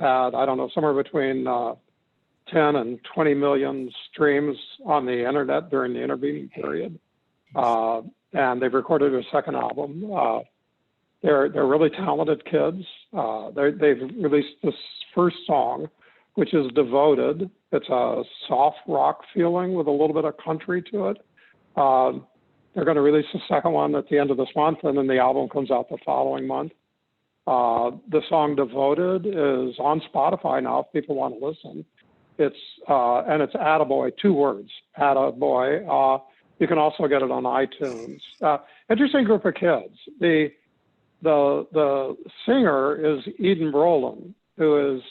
had, I don't know, somewhere between 10 and 20 million streams on the internet during the intervening period. And they've recorded a second album. They're really talented kids. They've released this first song, which is Devoted. It's a soft rock feeling with a little bit of country to it. They're going to release the second one at the end of this month, and then the album comes out the following month. The song Devoted is on Spotify now if people want to listen. And it's Attaboy, 2 words, Attaboy. You can also get it on iTunes. Interesting group of kids. The singer is Eden Brolin, who is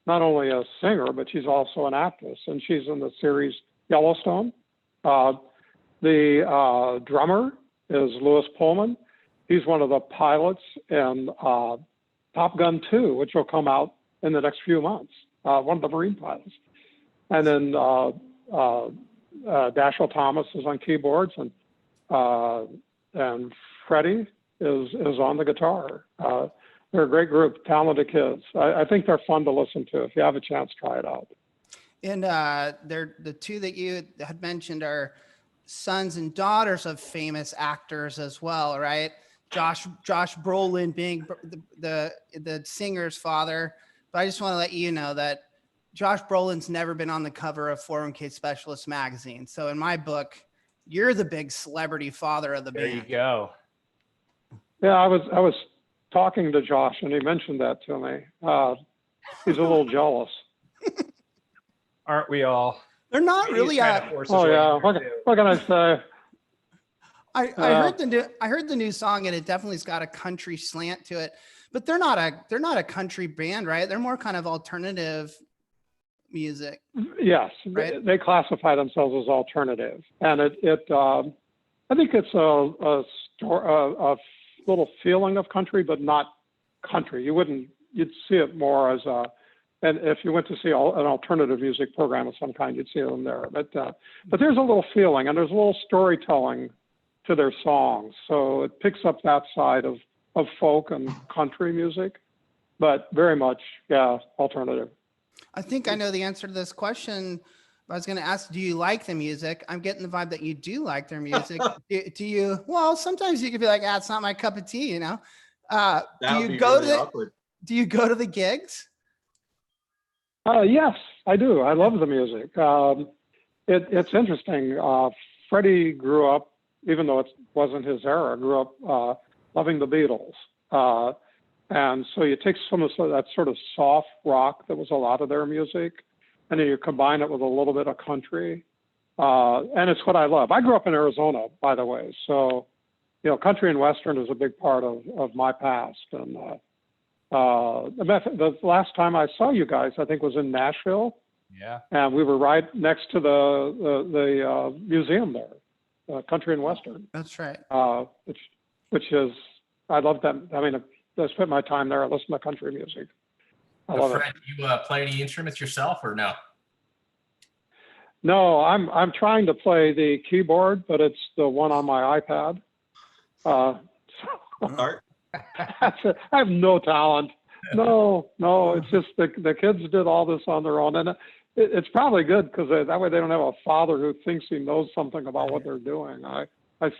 not only a singer, but she's also an actress, and she's in the series Yellowstone. The drummer is Louis Pullman. He's one of the pilots in Top Gun 2, which will come out in the next few months, one of the Marine pilots. And then Dashiell Thomas is on keyboards, and Freddie is on the guitar. They're a great group, talented kids. I think they're fun to listen to. If you have a chance, try it out. And they're the 2 that you had mentioned are sons and daughters of famous actors as well, right? Josh Brolin being the singer's father. But I just want to let you know that Josh Brolin's never been on the cover of 401k Specialist magazine. So in my book, you're the big celebrity father of the band. There you go. Yeah, I was talking to Josh, and he mentioned that to me. He's a little jealous. Aren't we all? They're not really. Oh yeah. What can I say? I heard the new song, and it definitely's got a country slant to it. But they're not a country band, right? They're more kind of alternative music. Yes, right? They classify themselves as alternative, and I think it's a little feeling of country, but not country. You'd see it more as and if you went to see an alternative music program of some kind, you'd see them there. But there's a little feeling, and there's a little storytelling to their songs. So it picks up that side of folk and country music, but very much, yeah, alternative. I think I know the answer to this question. I was going to ask, do you like the music? I'm getting the vibe that you do like their music. do you? Well, sometimes you could be like, it's not my cup of tea, you know? Do you go to the gigs? Yes, I do. I love the music. It's interesting. Freddie grew up, even though it wasn't his era, grew up loving the Beatles. And so you take some of that sort of soft rock that was a lot of their music, and then you combine it with a little bit of country. And it's what I love. I grew up in Arizona, by the way. So, country and Western is a big part of my past. And the last time I saw you guys, I think, was in Nashville. Yeah. And we were right next to the museum there, Country and Western. That's right. Which is, I love that. I mean, I spent my time there. I listen to country music. I love Fred, you play any instruments yourself or no? No, I'm trying to play the keyboard, but it's the one on my iPad. I have no talent. No, it's just the kids did all this on their own, and it's probably good because that way they don't have a father who thinks he knows something about what they're doing. I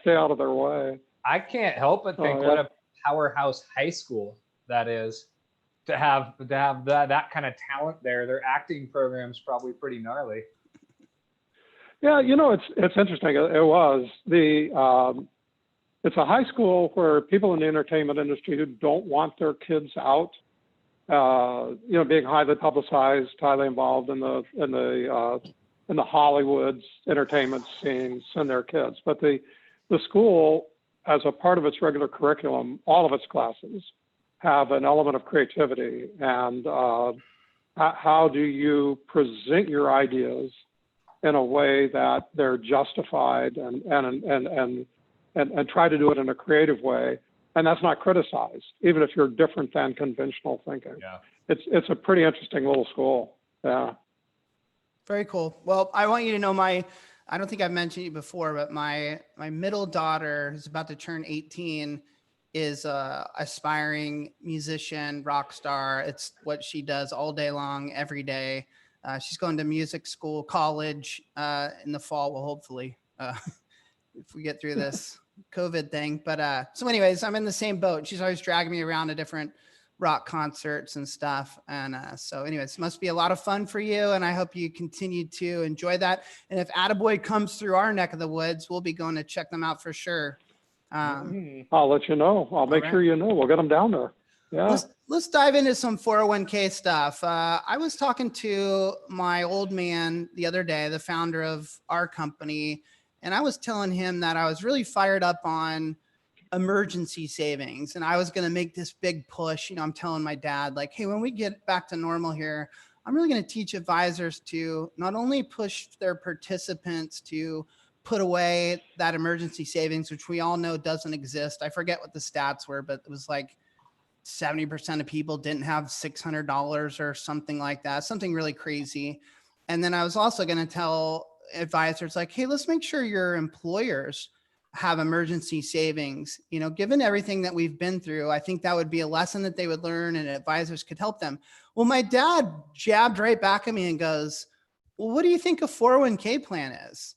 stay out of their way. I can't help but think what a powerhouse high school that is to have that kind of talent there. Their acting program's probably pretty gnarly. Yeah, it's interesting. It was it's a high school where people in the entertainment industry who don't want their kids out, being highly publicized, highly involved in the Hollywood's entertainment scene, send their kids. But the school, as a part of its regular curriculum, all of its classes have an element of creativity. And how do you present your ideas in a way that they're justified and try to do it in a creative way? And that's not criticized, even if you're different than conventional thinking. Yeah. It's a pretty interesting little school. Yeah. Very cool. Well, I want you to know I don't think I've mentioned you before, but my middle daughter is about to turn 18. is a aspiring musician, rock star. It's what she does all day long, every day. She's going to music school, college in the fall. Well, hopefully, if we get through this COVID thing. But so anyways, I'm in the same boat. She's always dragging me around to different rock concerts and stuff. And so anyways, it must be a lot of fun for you. And I hope you continue to enjoy that. And if Attaboy comes through our neck of the woods, we'll be going to check them out for sure. I'll let you know. I'll make sure you know. We'll get them down there. Yeah. Let's dive into some 401k stuff. I was talking to my old man the other day, the founder of our company, and I was telling him that I was really fired up on emergency savings. And I was going to make this big push. You know, I'm telling my dad, like, hey, when we get back to normal here, I'm really going to teach advisors to not only push their participants to put away that emergency savings, which we all know doesn't exist. I forget what the stats were, but it was like 70% of people didn't have $600 or something like that, something really crazy. And then I was also going to tell advisors like, hey, let's make sure your employers have emergency savings. You know, given everything that we've been through, I think that would be a lesson that they would learn and advisors could help them. Well, my dad jabbed right back at me and goes, well, what do you think a 401k plan is?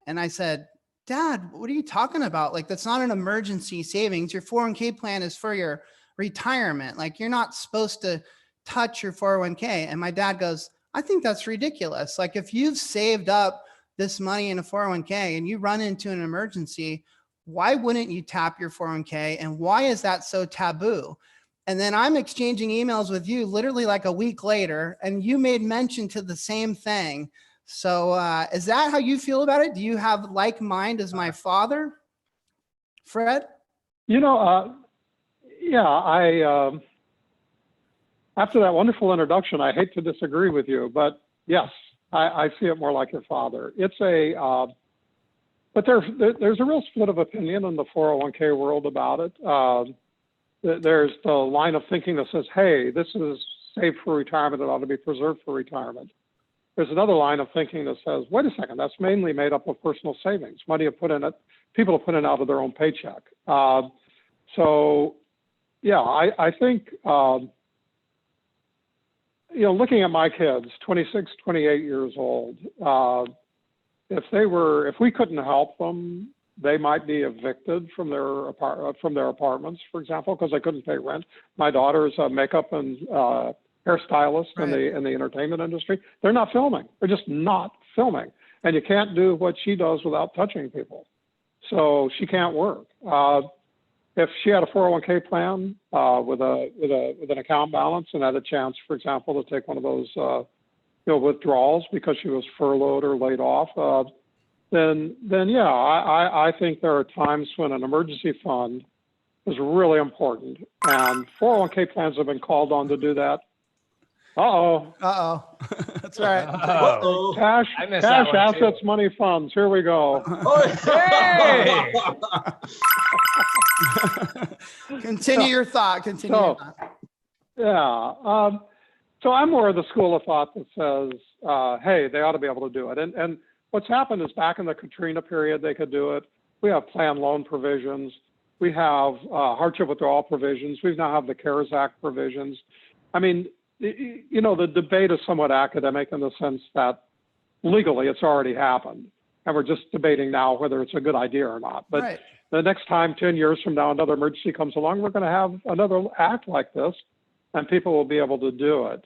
And I said, Dad, what are you talking about? Like, that's not an emergency savings. Your 401k plan is for your retirement. Like, you're not supposed to touch your 401k. And my dad goes, I think that's ridiculous. Like, if you've saved up this money in a 401k and you run into an emergency, why wouldn't you tap your 401k? And why is that so taboo? And then I'm exchanging emails with you literally like a week later, and you made mention to the same thing. So is that how you feel about it? Do you have like mind as my father, Fred? You know, yeah, after that wonderful introduction, I hate to disagree with you, but yes, I see it more like your father. It's but there's a real split of opinion in the 401k world about it. There's the line of thinking that says, hey, this is saved for retirement. It ought to be preserved for retirement. There's another line of thinking that says, wait a second, that's mainly made up of personal savings, money people have put in out of their own paycheck. So, yeah, I think, you know, looking at my kids, 26, 28 years old, if we couldn't help them, they might be evicted from their apartments, for example, because they couldn't pay rent. My daughter's a makeup and hairstylist in the entertainment industry. They're not filming. They're just not filming. And you can't do what she does without touching people. So she can't work. If she had a 401k plan with an account balance and had a chance, for example, to take one of those withdrawals because she was furloughed or laid off, then yeah, I think there are times when an emergency fund is really important. And 401k plans have been called on to do that. That's right. Cash, assets, money, funds. Here we go. Hey! Continue your thought. Yeah. So I'm more of the school of thought that says, hey, they ought to be able to do it. And what's happened is back in the Katrina period, they could do it. We have plan loan provisions. We have hardship withdrawal provisions. We now have the CARES Act provisions. I mean, you know, the debate is somewhat academic in the sense that legally it's already happened. And we're just debating now whether it's a good idea or not. But the next time, 10 years from now, another emergency comes along, we're going to have another act like this, and people will be able to do it.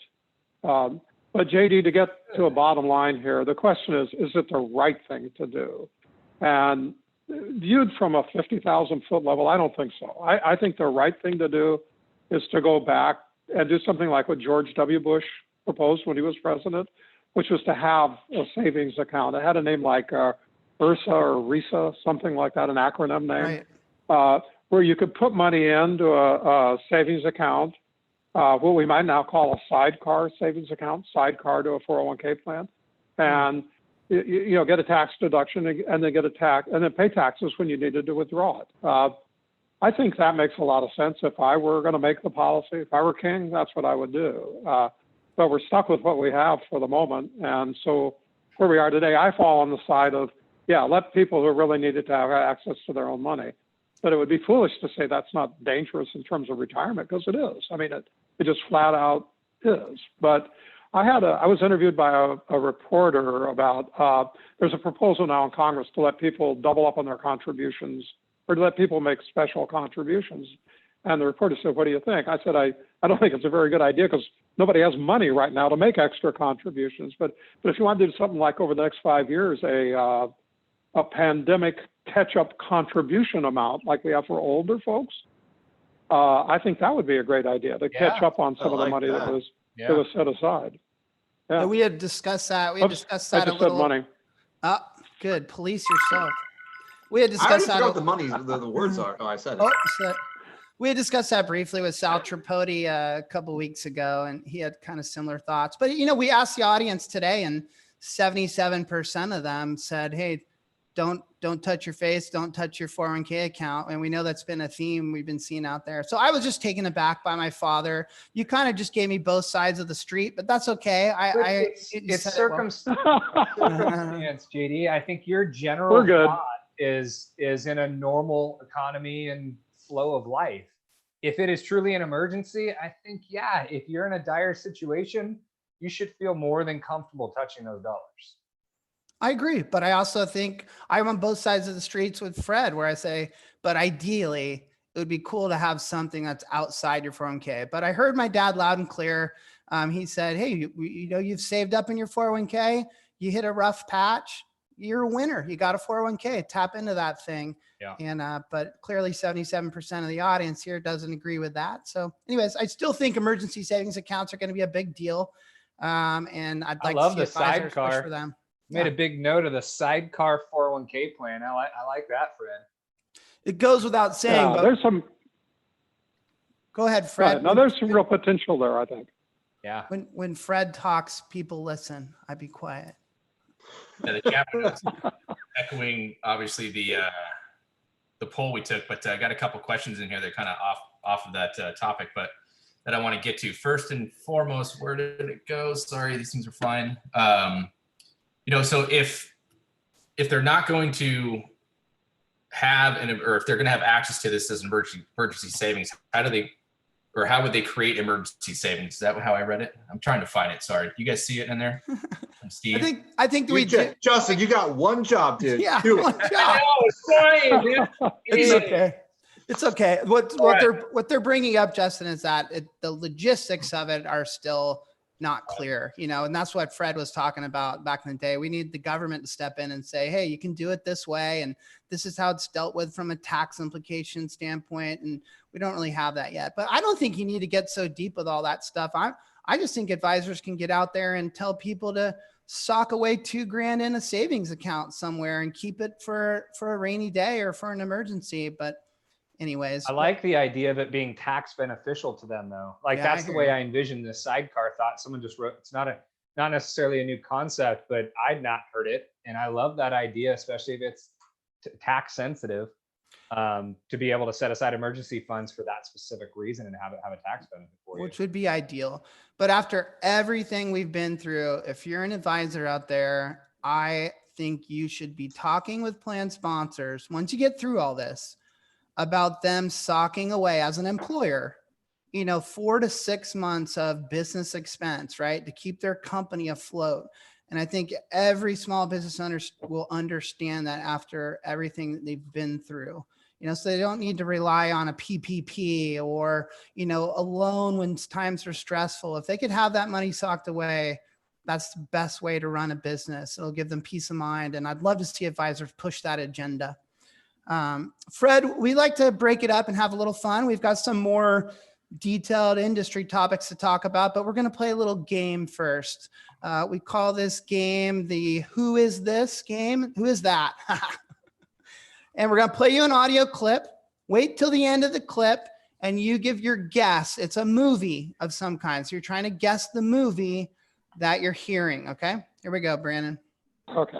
But JD, to get to a bottom line here, the question is it the right thing to do? And viewed from a 50,000 foot level, I don't think so. I think the right thing to do is to go back and do something like what George W. Bush proposed when he was president, which was to have a savings account. It had a name like URSA or RISA, something like that, an acronym name, where you could put money into a savings account, what we might now call a sidecar savings account, sidecar to a 401k plan, and you know, get a tax deduction and then pay taxes when you needed to withdraw it. I think that makes a lot of sense. If I were going to make the policy, if I were king, that's what I would do. But we're stuck with what we have for the moment. And so where we are today, I fall on the side of, yeah, let people who really needed to have access to their own money. But it would be foolish to say that's not dangerous in terms of retirement, because it is. I mean, it just flat out is. But I was interviewed by a reporter about, there's a proposal now in Congress to let people double up on their contributions, or to let people make special contributions. And the reporter said, what do you think? I said, I don't think it's a very good idea, because nobody has money right now to make extra contributions. But if you want to do something like over the next 5 years, a pandemic catch-up contribution amount like we have for older folks, I think that would be a great idea, to catch up on some of the money that was set aside. Yeah. We had discussed that. We had discussed I that a just said little. money. Good. Police yourself. We had I already discussed that. forgot what the money, the words are. Oh, I said it. Oh, so we had discussed that briefly with Sal Tripodi a couple weeks ago, and he had kind of similar thoughts. But, we asked the audience today, and 77% of them said, hey, don't touch your face, don't touch your 401k account. And we know that's been a theme we've been seeing out there. So I was just taken aback by my father. You kind of just gave me both sides of the street, but that's okay. It's circumstance, JD. I think your We're general good. thought is in a normal economy and flow of life. If it is truly an emergency, I think, if you're in a dire situation, you should feel more than comfortable touching those dollars. I agree, but I also think I'm on both sides of the streets with Fred, where I say, but ideally it would be cool to have something that's outside your 401k. But I heard my dad loud and clear. He said, hey, you've saved up in your 401k, you hit a rough patch, you're a winner. You got a 401k, tap into that thing. Yeah. And, but clearly 77% of the audience here doesn't agree with that. So anyways, I still think emergency savings accounts are going to be a big deal. And I'd like to see advisors push for them. Made a big note of the sidecar 401k plan. I like that, Fred. It goes without saying, but there's some. Go ahead, Fred. Right. Now there's some real potential there, I think. Yeah. When Fred talks, people listen. I'd be quiet. Yeah, the chapter is echoing obviously the poll we took, but I got a couple questions in here that are kind of off of that topic, but that I want to get to. First and foremost, where did it go? Sorry, these things are flying. So if they're not going to have or if they're going to have access to this as emergency savings, how would they create emergency savings? Is that how I read it? I'm trying to find it. Sorry. You guys see it in there? Steve? I think Justin, you got one job, dude. Yeah, Do one it. job. Sorry, dude. It's okay. It's okay. What they're bringing up, Justin, is that the logistics of it are still not clear, and that's what Fred was talking about back in the day. We need the government to step in and say, hey, you can do it this way, and this is how it's dealt with from a tax implication standpoint. And we don't really have that yet. But I don't think you need to get so deep with all that stuff. I just think advisors can get out there and tell people to sock away $2,000 in a savings account somewhere and keep it for a rainy day or for an emergency. But anyways, I like the idea of it being tax beneficial to them, though. That's the way I envision this sidecar thought. Someone just wrote, it's not necessarily a new concept, but I'd not heard it. And I love that idea, especially if it's tax sensitive, to be able to set aside emergency funds for that specific reason and have a tax benefit for you. Which would be ideal. But after everything we've been through, if you're an advisor out there, I think you should be talking with plan sponsors once you get through all this about them socking away as an employer, 4 to 6 months of business expense, right? To keep their company afloat. And I think every small business owner will understand that after everything that they've been through, so they don't need to rely on a PPP or, a loan when times are stressful. If they could have that money socked away, that's the best way to run a business. It'll give them peace of mind. And I'd love to see advisors push that agenda. Fred, we like to break it up and have a little fun. We've got some more detailed industry topics to talk about, but we're going to play a little game first. We call this game the Who Is This game? Who is that? And we're going to play you an audio clip. Wait till the end of the clip and you give your guess. It's a movie of some kind. So you're trying to guess the movie that you're hearing. Okay, here we go, Brandon. Okay.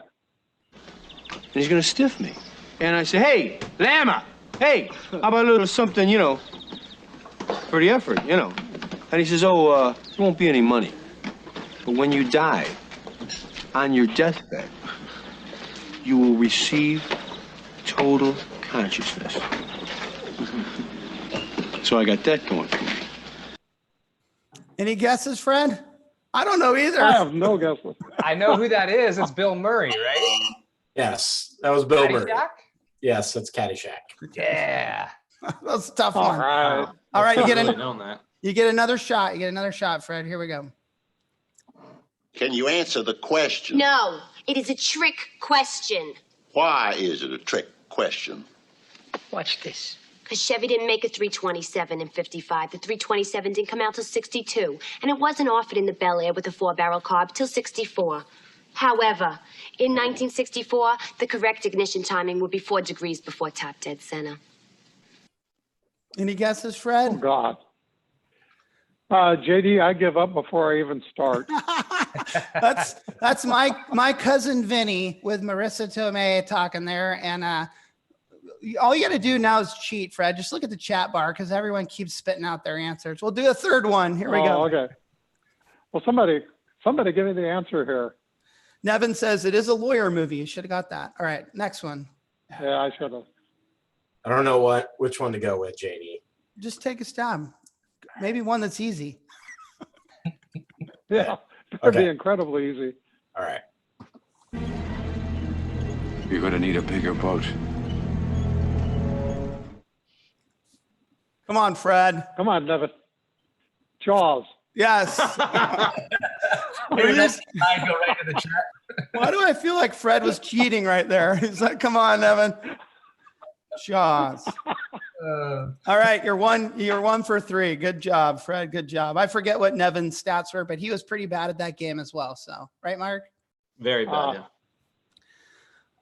And he's going to stiff me. And I say, hey, Llama, hey, how about a little something, for the effort, And he says, there won't be any money. But when you die, on your deathbed, you will receive total consciousness. So I got that going for me. Any guesses, Fred? I don't know either. I have no guesses. I know who that is. It's Bill Murray, right? Yes, that was Bill Murray. Caddyshack? Yes, that's Caddyshack. Yeah. That's a tough All one. right. All right, you get really an, known that. you get another shot. You get another shot, Fred. Here we go. Can you answer the question? No, it is a trick question. Why is it a trick question? Watch this. Because Chevy didn't make a 327 in 55. The 327 didn't come out till 62. And it wasn't offered in the Bel Air with a 4-barrel carb till 64. However, in 1964, the correct ignition timing would be 4 degrees before top dead center. Any guesses, Oh, Fred? God. JD, I give up before I even start. That's my cousin Vinny with Marissa Tomei talking there. And all you got to do now is cheat, Fred. Just look at the chat bar because everyone keeps spitting out their answers. We'll do a third one. Here we go. Okay. Well, somebody give me the answer here. Nevin says it is a lawyer movie. You should have got that. All right, next one. Yeah, I should have. I don't know which one to go with, JD. Just take a stab. Maybe one that's easy. Yeah, that'd be Okay. incredibly easy. All right. You're gonna need a bigger boat. Come on, Fred. Come on, Nevin. Jaws. Yes. Maybe that's I go right to the chat. Why do I feel like Fred was cheating right there? He's like, come on, Nevin. Jaws. All right, you're one for 3. Good job, Fred. Good job. I forget what Nevin's stats were, but he was pretty bad at that game as well. So, right, Mark? Very bad,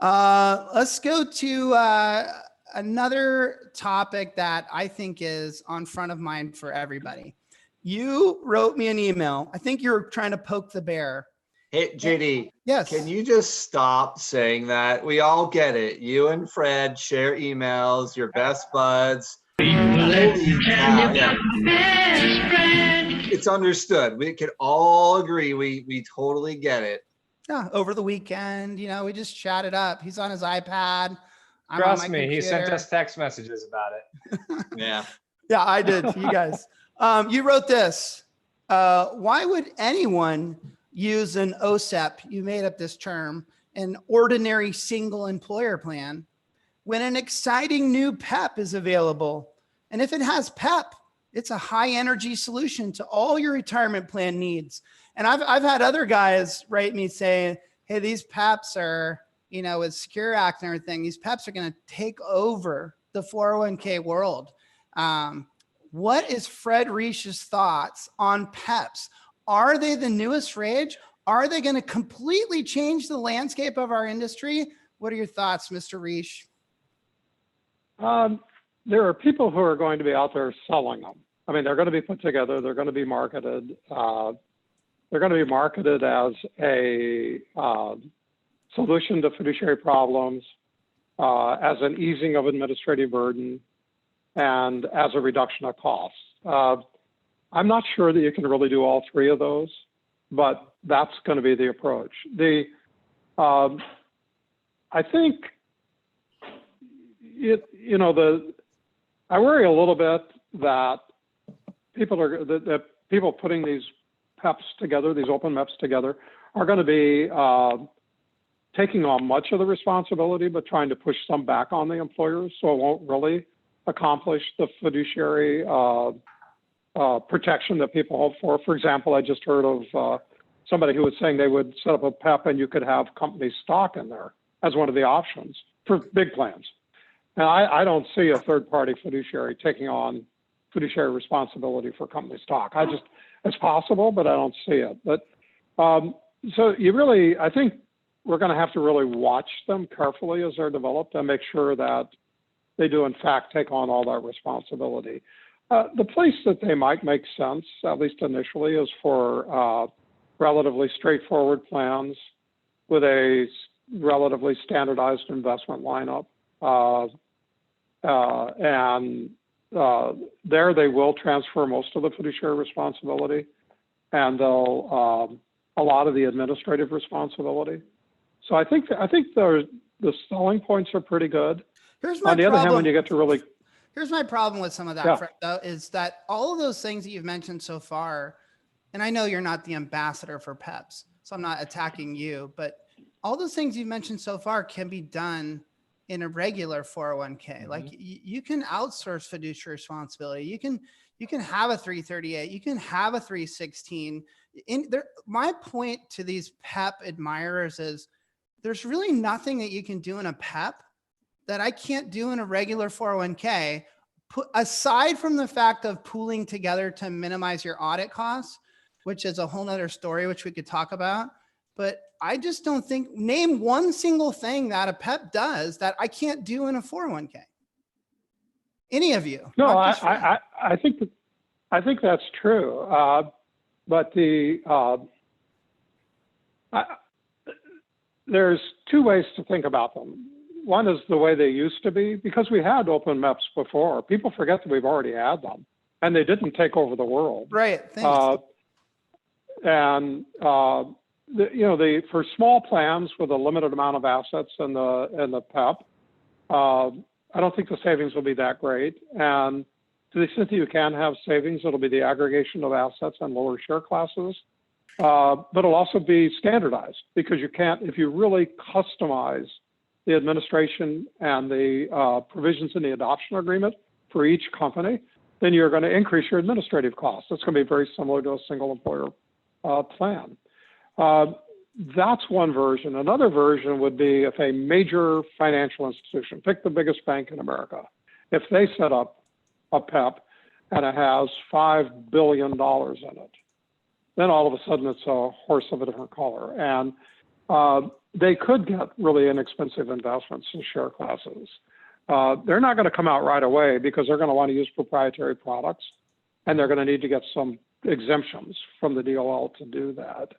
yeah. Let's go to another topic that I think is on front of mind for everybody. You wrote me an email. I think you're trying to poke the bear. Hey, JD, Yes. can you just stop saying that? We all get it. You and Fred share emails, you're best buds. Holy cow, yeah. It's understood. We can all agree. We totally get it. Yeah, over the weekend, we just chatted up. He's on his iPad. I'm on Trust my me, he sent computer. us text messages about it. Yeah. Yeah, I did. You guys. You wrote this. Why would anyone use an OSEP? You made up this term, an ordinary single employer plan, when an exciting new PEP is available. And if it has PEP, it's a high energy solution to all your retirement plan needs. And I've had other guys write me saying, hey, these PEPs are, with Secure Act and everything, these PEPs are going to take over the 401k world. What is Fred Reish's thoughts on PEPs? Are they the newest rage? Are they going to completely change the landscape of our industry? What are your thoughts, Mr. Reish? There are people who are going to be out there selling them. I mean, they're going to be put together. They're going to be marketed. They're going to be marketed as a solution to fiduciary problems, as an easing of administrative burden, and as a reduction of costs. I'm not sure that you can really do all 3 of those, but that's going to be the approach. I think I worry a little bit that people putting these PEPs together, these open MEPs together, are going to be taking on much of the responsibility, but trying to push some back on the employers, so it won't really accomplish the fiduciary protection that people hope for. For example, I just heard of somebody who was saying they would set up a PEP and you could have company stock in there as one of the options for big plans. And I don't see a third-party fiduciary taking on fiduciary responsibility for company stock. It's possible, but I don't see it. But so I think we're going to have to really watch them carefully as they're developed and make sure that they do, in fact, take on all that responsibility. The place that they might make sense, at least initially, is for relatively straightforward plans with a relatively standardized investment lineup. There they will transfer most of the fiduciary responsibility, and they'll a lot of the administrative responsibility. So I think the selling points are pretty good. Here's my On the other hand, problem. when you get to really Here's my problem with some of that, Yeah. Fred, though, is that all of those things that you've mentioned so far, and I know you're not the ambassador for PEPs, so I'm not attacking you, but all those things you've mentioned so far can be done in a regular 401k. Like you can outsource fiduciary responsibility. You can have a 338. You can have a 316. In there, my point to these PEP admirers is there's really nothing that you can do in a PEP that I can't do in a regular 401k, aside from the fact of pooling together to minimize your audit costs, which is a whole nother story, which we could talk about. But I just don't think, name one single thing that a PEP does that I can't do in a 401k. Any of you? No, I think that's true. But there's two ways to think about them. One is the way they used to be, because we had open MEPs before. People forget that we've already had them, and they didn't take over the world. Right. Thanks. For small plans with a limited amount of assets in the PEP, I don't think the savings will be that great. And to the extent that you can have savings, it'll be the aggregation of assets and lower share classes. But it'll also be standardized, because you can't, if you really customize the administration and the provisions in the adoption agreement for each company, then you're going to increase your administrative costs. It's going to be very similar to a single employer plan. That's one version. Another version would be if a major financial institution, pick the biggest bank in America, if they set up a PEP and it has $5 billion in it, then all of a sudden it's a horse of a different color. And they could get really inexpensive investments in share classes. They're not going to come out right away, because they're going to want to use proprietary products, and they're going to need to get some exemptions from the DOL to do that.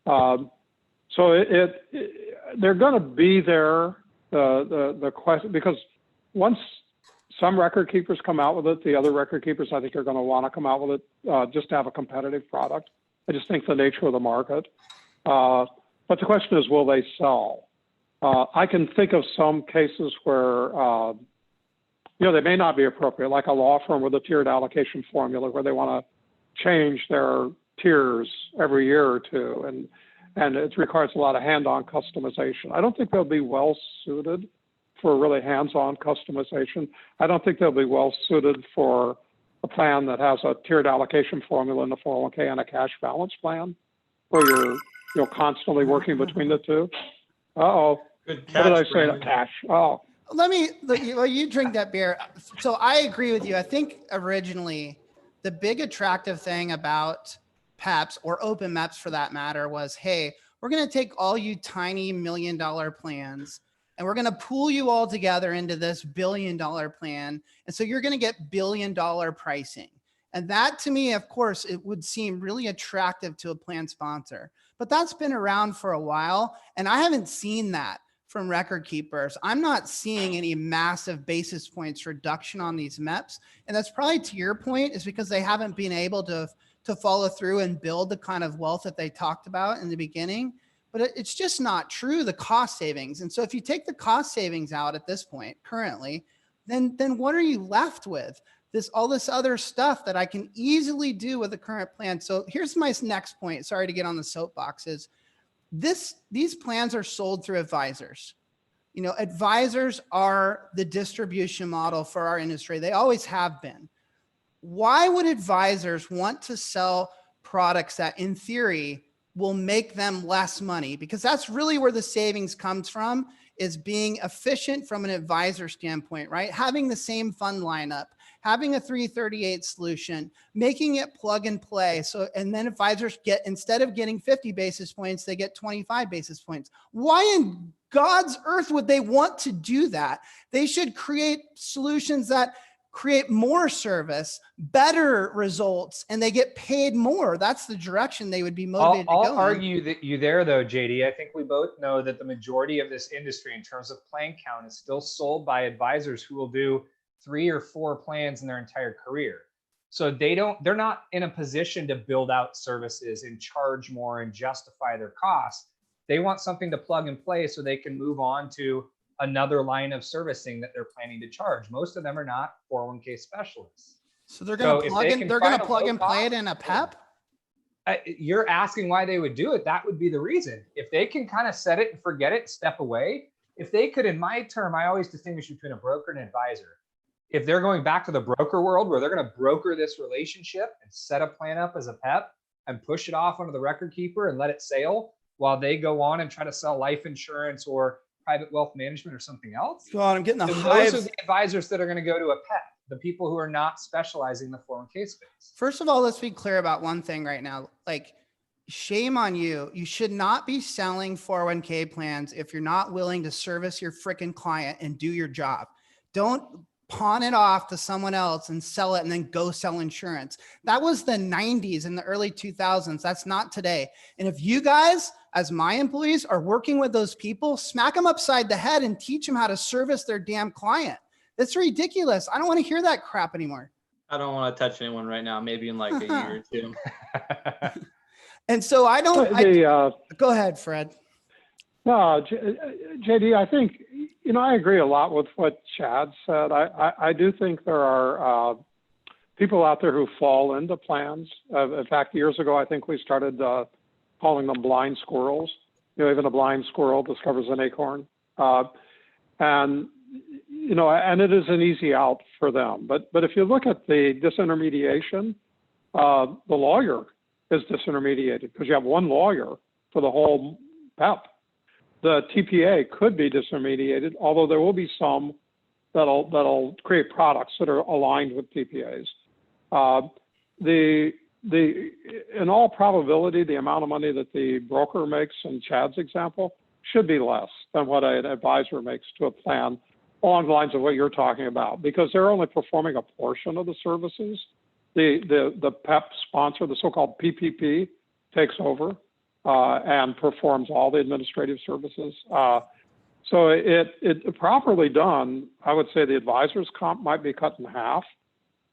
So they're going to be there. The question, because once some record keepers come out with it, the other record keepers, I think, are going to want to come out with it just to have a competitive product. I just think the nature of the market. But the question is, will they sell? I can think of some cases where, they may not be appropriate, like a law firm with a tiered allocation formula where they want to change their tiers every year or two, and it requires a lot of hand-on customization. I don't think they'll be well suited for really hands-on customization. I don't think they'll be well suited for a plan that has a tiered allocation formula in the 401k and a cash balance plan, where you're constantly working between the two. Uh-oh. Good What did I catch, say? Brandon. Cash. Oh. You drink that beer. So I agree with you. I think originally the big attractive thing about PEPs, or open MEPs for that matter, was, hey, we're going to take all you tiny $1 million plans and we're going to pool you all together into this $1 billion plan. And so you're going to get $1 billion pricing. And that, to me, of course, it would seem really attractive to a plan sponsor. But that's been around for a while, and I haven't seen that from record keepers. I'm not seeing any massive basis points reduction on these MEPs. And that's probably, to your point, is because they haven't been able to follow through and build the kind of wealth that they talked about in the beginning. But it's just not true, the cost savings. And so if you take the cost savings out at this point currently, then what are you left with? All this other stuff that I can easily do with the current plan. So here's my next point. Sorry to get on the soapboxes. These plans are sold through advisors. Advisors are the distribution model for our industry. They always have been. Why would advisors want to sell products that, in theory, will make them less money? Because that's really where the savings comes from, is being efficient from an advisor standpoint, right? Having the same fund lineup, having a 338 solution, making it plug and play. And then advisors get, instead of getting 50 basis points, they get 25 basis points. Why in God's earth would they want to do that? They should create solutions that create more service, better results, and they get paid more. That's the direction they would be motivated to go in. I'll argue that you there, though, JD. I think we both know that the majority of this industry, in terms of plan count, is still sold by advisors who will do 3 or 4 plans in their entire career. So they're not in a position to build out services and charge more and justify their costs. They want something to plug and play so they can move on to another line of servicing that they're planning to charge. Most of them are not 401k specialists. So they're going to if plug they in, can they're going find to a plug low and play it cost- in a PEP. You're asking why they would do it. That would be the reason. If they can kind of set it and forget it, step away. If they could, in my term, I always distinguish between a broker and an advisor. If they're going back to the broker world where they're going to broker this relationship and set a plan up as a PEP and push it off onto the record keeper and let it sail while they go on and try to sell life insurance or private wealth management or something else. God, I'm getting the Then hives. those are the advisors that are going to go to a PEP, the people who are not specializing in the 401k space. First of all, let's be clear about one thing right now. Like, shame on you. You should not be selling 401k plans if you're not willing to service your freaking client and do your job. Don't pawn it off to someone else and sell it and then go sell insurance. That was the 90s and the early 2000s. That's not today. And if you guys, as my employees, are working with those people, smack them upside the head and teach them how to service their damn client. That's ridiculous. I don't want to hear that crap anymore. I don't want to touch anyone right now. Maybe in like a year or two. And so I don't, go ahead, Fred. No, JD, I think, I agree a lot with what Chad said. I do think there are people out there who fall into plans. In fact, years ago, I think we started calling them blind squirrels. Even a blind squirrel discovers an acorn. And it is an easy out for them. But if you look at the disintermediation, the lawyer is disintermediated because you have one lawyer for the whole PEP. The TPA could be disintermediated, although there will be some that'll create products that are aligned with TPAs. In all probability, the amount of money that the broker makes in Chad's example should be less than what an advisor makes to a plan along the lines of what you're talking about, because they're only performing a portion of the services. The PEP sponsor, the so-called PPP, takes over and performs all the administrative services. So it properly done, I would say the advisor's comp might be cut in half.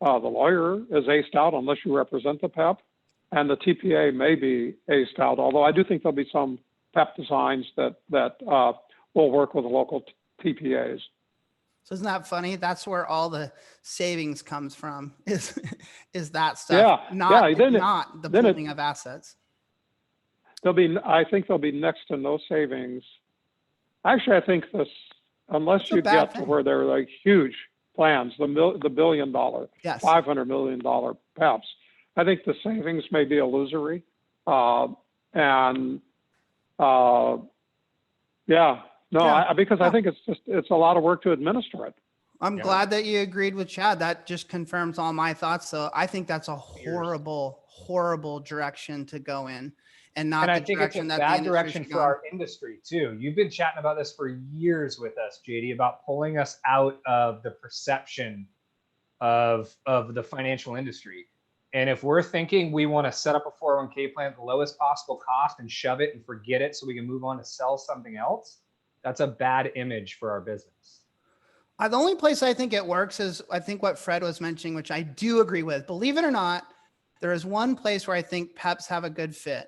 The lawyer is aced out unless you represent the PEP, and the TPA may be aced out, although I do think there'll be some PEP designs that will work with the local TPAs. So isn't that funny? That's where all the savings comes from, is that stuff, not the pooling of assets. I think there'll be next to no savings. Actually, I think unless you get to where they're like huge plans, the $1 billion, yes, $500 million PEPs, I think the savings may be illusory. Because I think it's a lot of work to administer it. I'm glad that you agreed with Chad. That just confirms all my thoughts. So I think that's a horrible direction to go in, and not I the think it's a direction that bad the direction for our industry too. You've been chatting about this for years with us, JD, about pulling us out of the perception of the financial industry. And if we're thinking we want to set up a 401k plan at the lowest possible cost and shove it and forget it so we can move on to sell something else, that's a bad image for our business. The only place I think it works is, I think what Fred was mentioning, which I do agree with. Believe it or not, there is one place where I think PEPs have a good fit.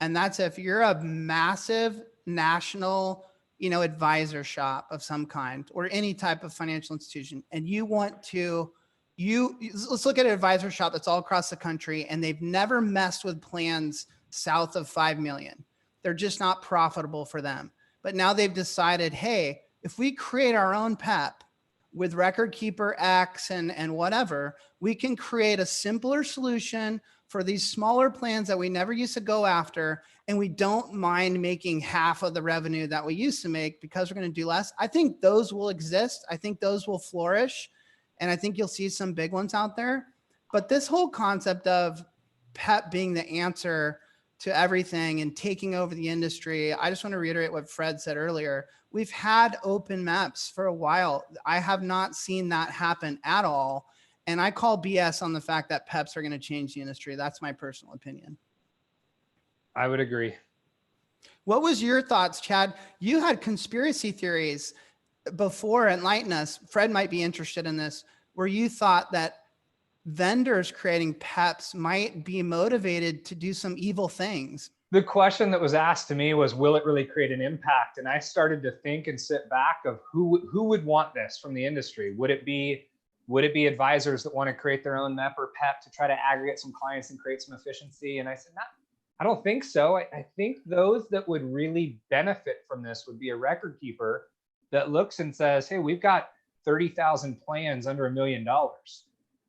And that's if you're a massive national, advisor shop of some kind, or any type of financial institution, and you want to, let's look at an advisor shop that's all across the country, and they've never messed with plans south of 5 million. They're just not profitable for them. But now they've decided, hey, if we create our own PEP with Record Keeper X and whatever, we can create a simpler solution for these smaller plans that we never used to go after, and we don't mind making half of the revenue that we used to make because we're going to do less. I think those will exist. I think those will flourish, and I think you'll see some big ones out there. But this whole concept of PEP being the answer to everything and taking over the industry, I just want to reiterate what Fred said earlier. We've had open maps for a while. I have not seen that happen at all. And I call BS on the fact that PEPs are going to change the industry. That's my personal opinion. I would agree. What was your thoughts, Chad? You had conspiracy theories before. Enlighten us. Fred might be interested in this, where you thought that vendors creating PEPs might be motivated to do some evil things. The question that was asked to me was, will it really create an impact? And I started to think and sit back of who would want this from the industry. Would it be advisors that want to create their own MEP or PEP to try to aggregate some clients and create some efficiency? And I said, no, I don't think so. I think those that would really benefit from this would be a record keeper that looks and says, hey, we've got 30,000 plans under $1 million.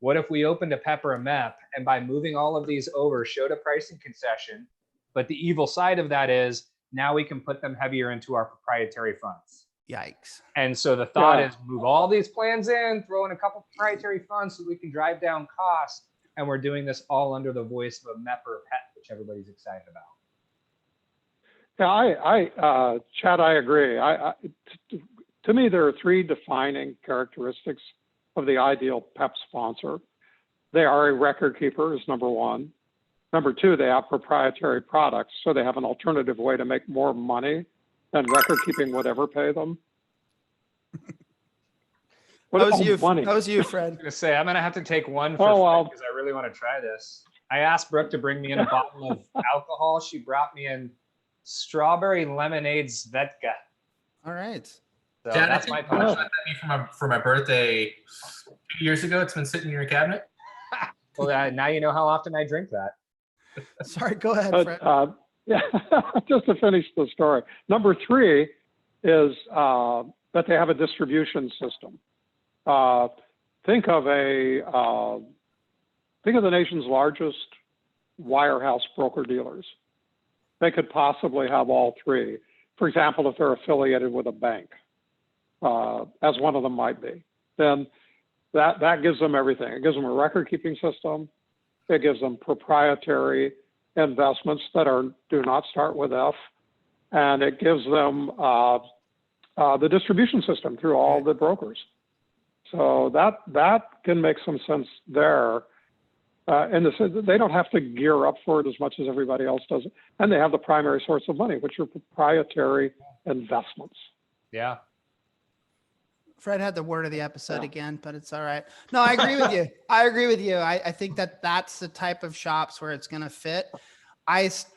What if we opened a PEP or a MEP, and by moving all of these over, showed a pricing concession? But the evil side of that is now we can put them heavier into our proprietary funds. Yikes. And so the thought is move all these plans in, throw in a couple proprietary funds so we can drive down costs. And we're doing this all under the voice of a MEP or a PEP, which everybody's excited about. Yeah, Chad, I agree. To me, there are three defining characteristics of the ideal PEP sponsor. They are a record keeper is number one. Number two, they have proprietary products, so they have an alternative way to make more money than record keeping would ever pay them. That was you, Fred. I'm gonna say I'm gonna have to take one for because I really want to try this. I asked Brooke to bring me in a bottle of alcohol. She brought me in strawberry lemonade Zvedka. All right. So Dad, that's my punch. For my birthday 2 years ago. It's been sitting in your cabinet. Well, now you know how often I drink that. Sorry, go ahead, Fred. Yeah, just to finish the story. Number three is that they have a distribution system. Think of the nation's largest wirehouse broker dealers. They could possibly have all three. For example, if they're affiliated with a bank, as one of them might be, then that gives them everything. It gives them a record-keeping system. It gives them proprietary investments that do not start with F, and it gives them the distribution system through all the brokers. So that can make some sense there. And they don't have to gear up for it as much as everybody else does. And they have the primary source of money, which are proprietary investments. Yeah. Fred had the word of the episode again, but it's all right. No, I agree with you. I think that's the type of shops where it's going to fit.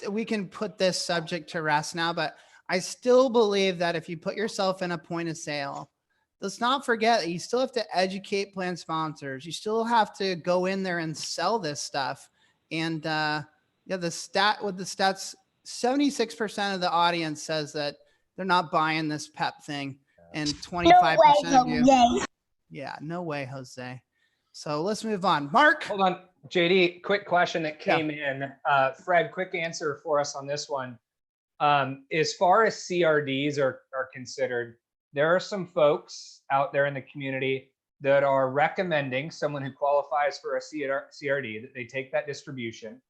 We can put this subject to rest now, but I still believe that if you put yourself in a point of sale, let's not forget that you still have to educate plan sponsors. You still have to go in there and sell this stuff. And the stats, 76% of the audience says that they're not buying this PEP thing. And 25% of you. Yeah, no way, Jose. So let's move on. Mark. Hold on, JD, quick question that came in. Fred, quick answer for us on this one. As far as CRDs are considered, there are some folks out there in the community that are recommending someone who qualifies for a CRD that they take that distribution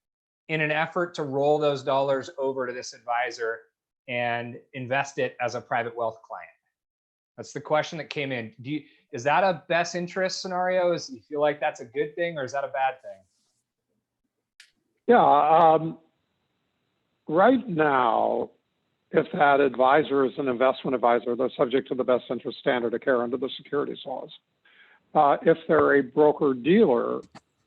in an effort to roll those dollars over to this advisor and invest it as a private wealth client. That's the question that came in. Is that a best interest scenario? Do you feel like that's a good thing, or is that a bad thing? Yeah, right now, if that advisor is an investment advisor, they're subject to the best interest standard of care under the securities laws. If they're a broker dealer,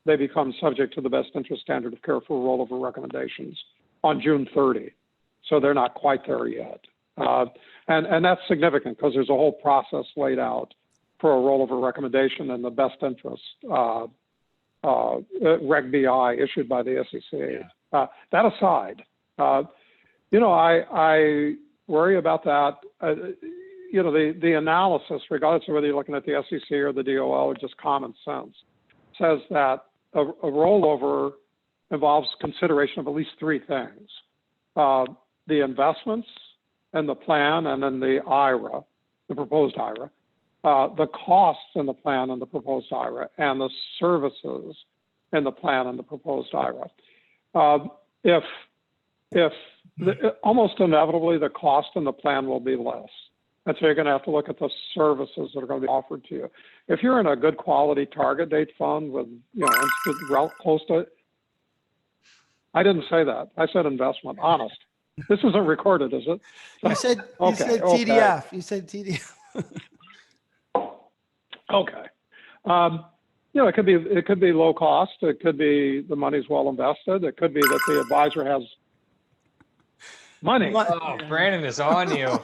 they become subject to the best interest standard of care for rollover recommendations on June 30. So they're not quite there yet. And that's significant because there's a whole process laid out for a rollover recommendation and the best interest Reg BI issued by the SEC. Yeah. That aside, I worry about that. The analysis, regardless of whether you're looking at the SEC or the DOL or just common sense, says that a rollover involves consideration of at least three things. The investments and the plan, and then the IRA, the proposed IRA, the costs in the plan and the proposed IRA, and the services in the plan and the proposed IRA. Almost inevitably, the cost in the plan will be less. And so you're going to have to look at the services that are going to be offered to you. If you're in a good quality target date fund with, close to it, I didn't say that. I said investment, honest. This isn't recorded, is it? You said TDF. You said TDF. Okay. It could be low cost. It could be the money's well invested. It could be that the advisor has Money. Oh, Brandon is on you.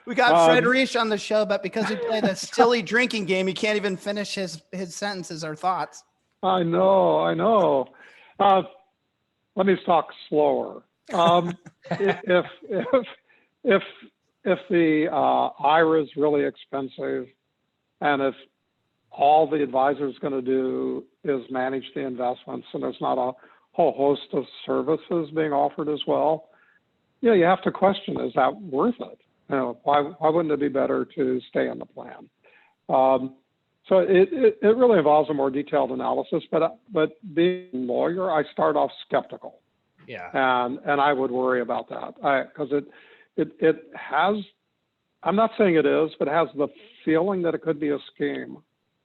We got Fred Reish on the show, but because we play the silly drinking game, he can't even finish his sentences or thoughts. I know. Let me talk slower. If the IRA is really expensive, and if all the advisor is going to do is manage the investments, and there's not a whole host of services being offered as well, you have to question, is that worth it? Why wouldn't it be better to stay in the plan? So it really involves a more detailed analysis, but being a lawyer, I start off skeptical. Yeah. And I would worry about that because it has, I'm not saying it is, but it has the feeling that it could be a scheme.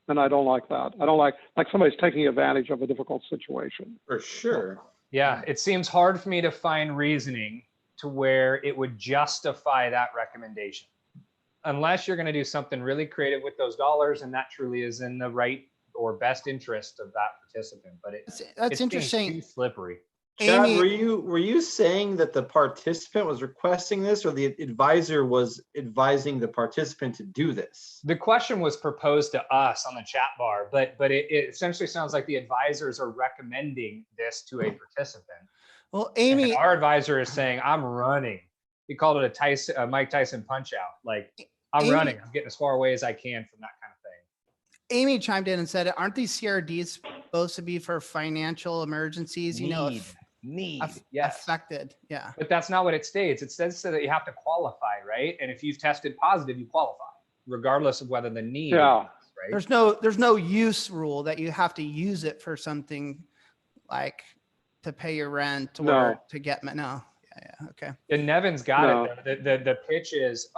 And I don't like that. I don't like somebody's taking advantage of a difficult situation. For sure. Yeah. It seems hard for me to find reasoning to where it would justify that recommendation. Unless you're going to do something really creative with those dollars, and that truly is in the right or best interest of that participant. But that's interesting. Too slippery. Chad, Amy, were you saying that the participant was requesting this, or the advisor was advising the participant to do this? The question was proposed to us on the chat bar, but it essentially sounds like the advisors are recommending this to a participant. Well, Amy, and our advisor is saying, "I'm running." He called it a Mike Tyson punch out. Like, I'm running. I'm getting as far away as I can from that kind of thing. Amy chimed in and said, "Aren't these CRDs supposed to be for financial emergencies? Affected." Yeah. But that's not what it states. It says that you have to qualify, right? And if you've tested positive, you qualify, regardless of whether the need. Yeah. Is, right? There's no use rule that you have to use it for something like to pay your rent or to get no. Yeah. Okay. And Nevin's got it. The pitch is,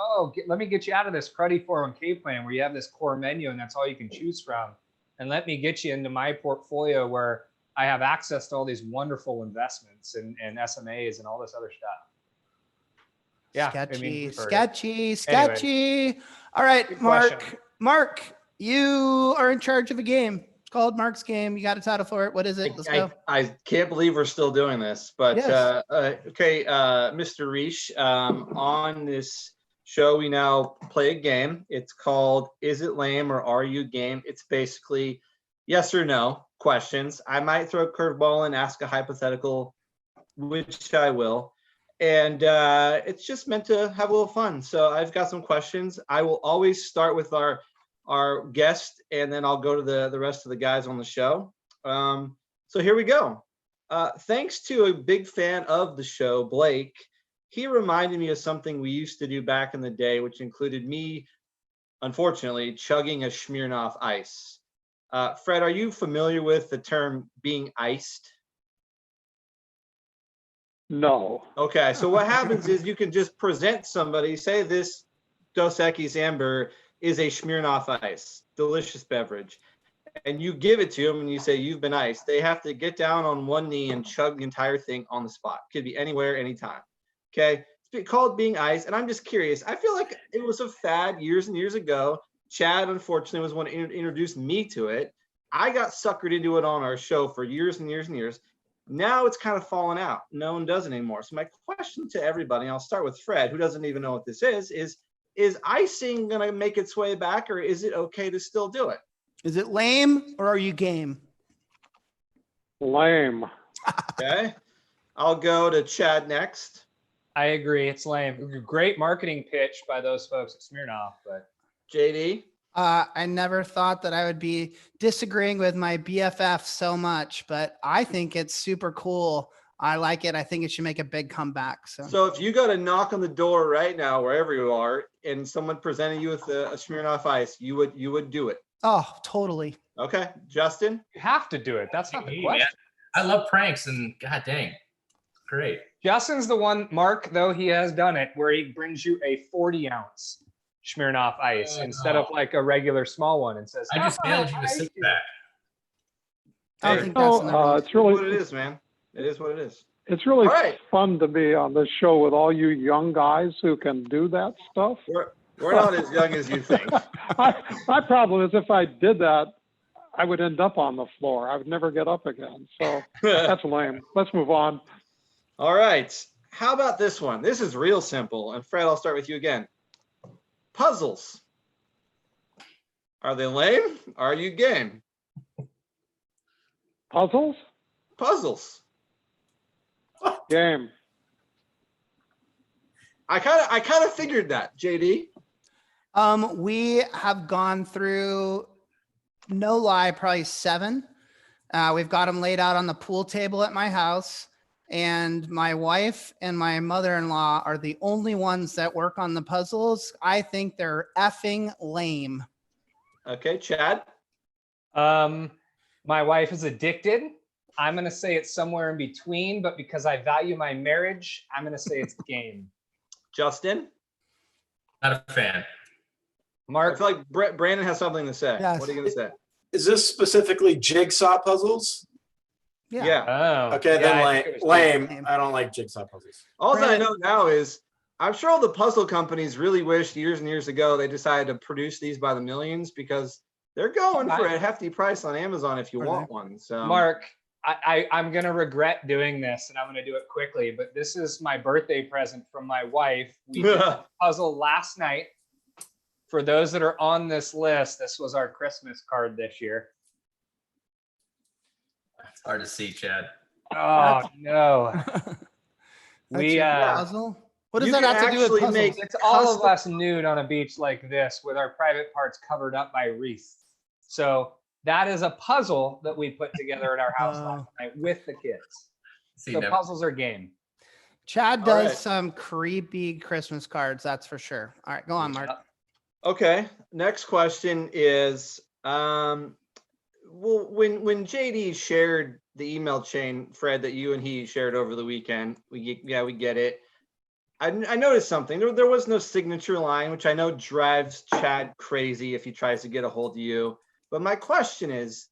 let me get you out of this cruddy 401k plan where you have this core menu and that's all you can choose from. And let me get you into my portfolio where I have access to all these wonderful investments and SMAs and all this other stuff. Yeah. Sketchy. Anyway, all right, Mark, you are in charge of a game. It's called Mark's Game. You got a title for it. What is it? Let's go. I can't believe we're still doing this, but yes. Okay, Mr. Reish, on this show, we now play a game. It's called Is It Lame or Are You Game? It's basically yes or no questions. I might throw a curveball and ask a hypothetical, which I will. And it's just meant to have a little fun. So I've got some questions. I will always start with our guest, and then I'll go to the rest of the guys on the show. So here we go. Thanks to a big fan of the show, Blake, he reminded me of something we used to do back in the day, which included me, unfortunately, chugging a Smirnoff Ice. Fred, are you familiar with the term being iced? No. Okay, so what happens is you can just present somebody, say this Dos Equis Amber is a Smirnoff Ice, delicious beverage, and you give it to them and you say, you've been iced. They have to get down on one knee and chug the entire thing on the spot. Could be anywhere, anytime. Okay, it's called being iced, and I'm just curious. I feel like it was a fad years and years ago. Chad, unfortunately, was one who introduced me to it. I got suckered into it on our show for years and years and years. Now it's kind of fallen out. No one does it anymore. So my question to everybody, and I'll start with Fred, who doesn't even know what this is icing going to make its way back, or is it okay to still do it? Is it lame or are you game? Lame. Okay. I'll go to Chad next. I agree. It's lame. Great marketing pitch by those folks at Smirnoff, but JD? I never thought that I would be disagreeing with my BFF so much, but I think it's super cool. I like it. I think it should make a big comeback. So if you got a knock on the door right now, wherever you are, and someone presented you with a Smirnoff Ice, you would do it. Oh, totally. Okay. Justin? you have to do it. That's not the question. I love pranks, and god dang, great. Justin's the one, Mark, though he has done it, where he brings you a 40-ounce Smirnoff Ice instead of like a regular small one and says, I just mailed you a six pack. I don't think that's it's really what it is, man. It is what it is. It's really fun to be on this show with all you young guys who can do that stuff. We're not as young as you think. My problem is if I did that, I would end up on the floor. I would never get up again. So that's lame. Let's move on. All right. How about this one? This is real simple. And Fred, I'll start with you again. Puzzles. Are they lame? Are you game? Puzzles? Puzzles. Game. I kind of figured that, JD. We have gone through, no lie, probably 7. We've got them laid out on the pool table at my house, and my wife and my mother-in-law are the only ones that work on the puzzles. I think they're effing lame. Okay, Chad. My wife is addicted. I'm going to say it's somewhere in between, but because I value my marriage, I'm going to say it's game. Justin. Not a fan. Mark. I feel like Brandon has something to say. Yes. What are you going to say? Is this specifically jigsaw puzzles? Yeah. Oh. Okay, yeah, then lame. I don't like jigsaw puzzles. All I know now is I'm sure all the puzzle companies really wished years and years ago they decided to produce these by the millions, because they're going for a hefty price on Amazon if you want one. So Mark, I'm going to regret doing this, and I'm going to do it quickly, but this is my birthday present from my wife. We did a puzzle last night. For those that are on this list, this was our Christmas card this year. It's hard to see, Chad. Oh, no. We puzzle? What does that have to do with puzzles? It's all of us nude on a beach like this with our private parts covered up by wreaths. So that is a puzzle that we put together at our house last night with the kids. So puzzles are game. Chad does some creepy Christmas cards, that's for sure. All right, go on, Mark. Okay, next question is, well, when JD shared the email chain, Fred, that you and he shared over the weekend, we get it. I noticed something. There was no signature line, which I know drives Chad crazy if he tries to get a hold of you. But my question is,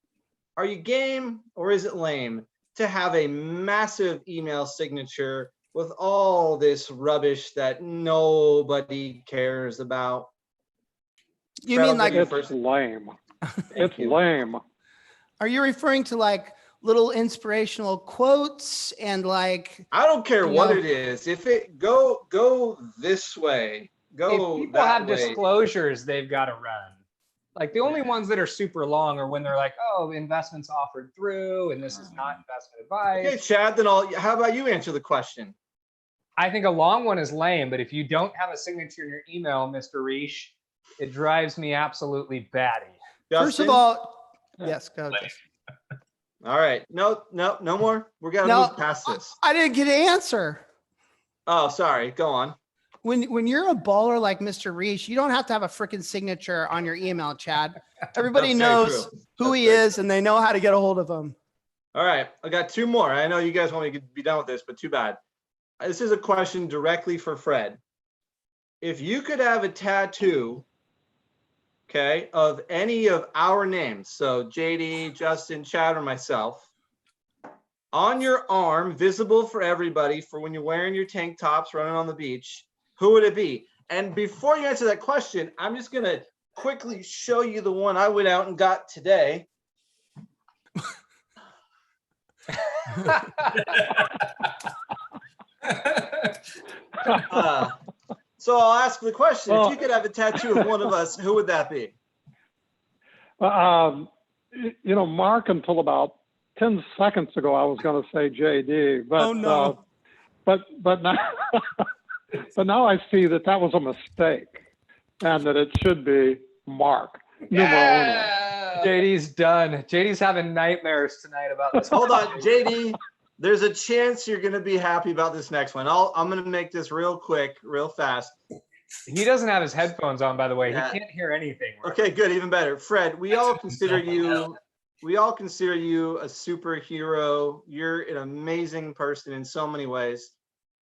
are you game or is it lame to have a massive email signature with all this rubbish that nobody cares about? You mean like it's lame? It's lame. Are you referring to like little inspirational quotes and like? I don't care what it is. If it go this way, go if people that have way. Disclosures, they've got to run. Like the only ones that are super long are when they're like, "Oh, investments offered through, and this is not investment advice." Okay, Chad. Then how about you answer the question? I think a long one is lame, but if you don't have a signature in your email, Mr. Reish, it drives me absolutely batty. First of all, yes, go. All right. No more. We're gonna move past this. I didn't get an answer. Oh, sorry. Go on. When you're a baller like Mr. Reish, you don't have to have a freaking signature on your email, Chad. Everybody knows who he is and they know how to get a hold of him. All right. I got 2 more. I know you guys want me to be done with this, but too bad. This is a question directly for Fred. If you could have a tattoo, okay, of any of our names, so JD, Justin, Chad, or myself, on your arm, visible for everybody, for when you're wearing your tank tops running on the beach, who would it be? And before you answer that question, I'm just going to quickly show you the one I went out and got today. So I'll ask the question. If you could have a tattoo of one of us, who would that be? You know, Mark, until about 10 seconds ago, I was going to say JD, but oh, no. But now, but now I see that was a mistake, and that it should be Mark. Yeah! JD's done. JD's having nightmares tonight about this. Hold on, JD. There's a chance you're going to be happy about this next one. I'm going to make this real quick, real fast. He doesn't have his headphones on, by the way. Yeah. He can't hear anything. Right? Okay, good, even better. Fred, we all consider you a superhero. You're an amazing person in so many ways.